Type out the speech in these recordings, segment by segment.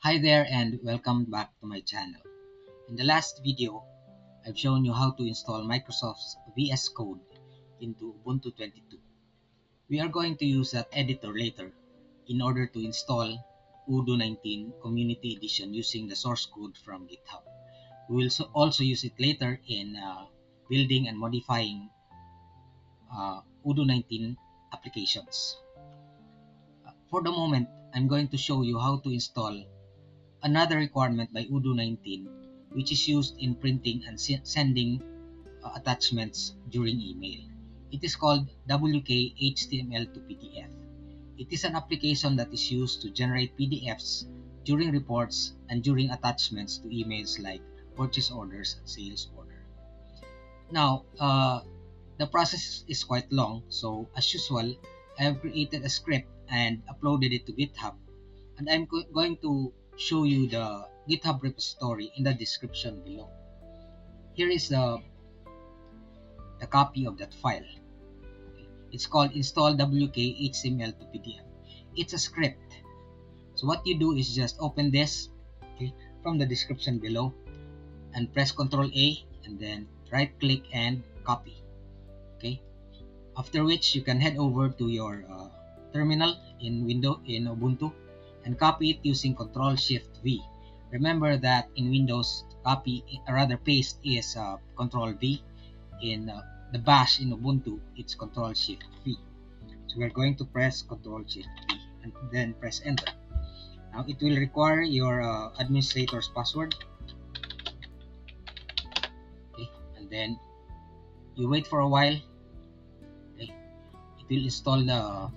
Hi there and welcome back to my channel. In the last video, I've shown you how to install Microsoft's VS Code into Ubuntu 22. We are going to use that editor later in order to install Udo 19 Community Edition using the source code from GitHub. We will also use it later in building and modifying Udo 19 applications. For the moment, I'm going to show you how to install another requirement by Udo 19, which is used in printing and sending attachments during email. It is called WK-HTML to PDF. It is an application that is used to generate PDFs during reports and during attachments to emails like purchase orders and sales order. Now, the process is quite long, so as usual, I have created a script and uploaded it to GitHub, and I'm going to show you the GitHub repository in the description below. Here is the copy of that file. It's called install WK-HTML to PDF. It's a script. So what you do is just open this from the description below and press Ctrl A and then right click and copy. Okay. After which you can head over to your terminal in Ubuntu and copy it using Ctrl Shift V. Remember that in Windows, paste is Ctrl V. In the bash in Ubuntu, it's Ctrl Shift V. So we're going to press Ctrl Shift V and then press enter. Now it will require your administrator's password. Okay, and then you wait for a while. Okay, it will install the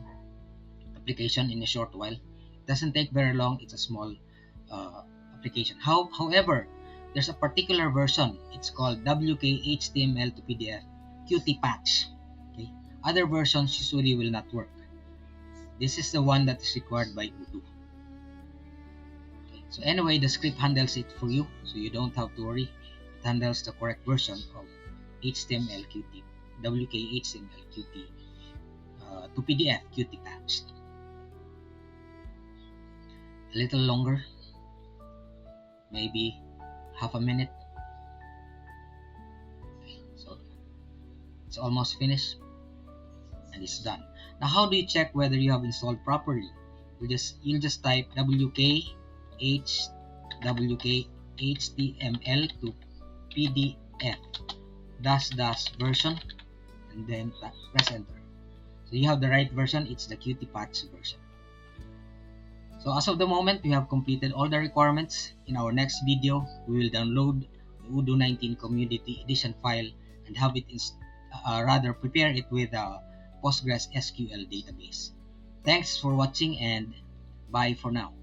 application in a short while. It doesn't take very long. It's a small application. However, there's a particular version. It's called WK-HTML to PDF Qt Patch. Okay, other versions usually will not work. This is the one that is required by Udo. Okay, so anyway, the script handles it for you, so you don't have to worry. It handles the correct version of HTML Qt, WK-HTML Qt to PDF Qt Patch. A little longer, maybe half a minute. Okay, so it's almost finished and it's done. Now how do you check whether you have installed properly? You'll just type WK-HTML to PDF -- version and then press enter. So you have the right version. It's the Qt Patch version. So as of the moment, we have completed all the requirements. In our next video, we will download the Udo 19 Community Edition file and have it prepare it with a Postgres SQL database. Thanks for watching and bye for now.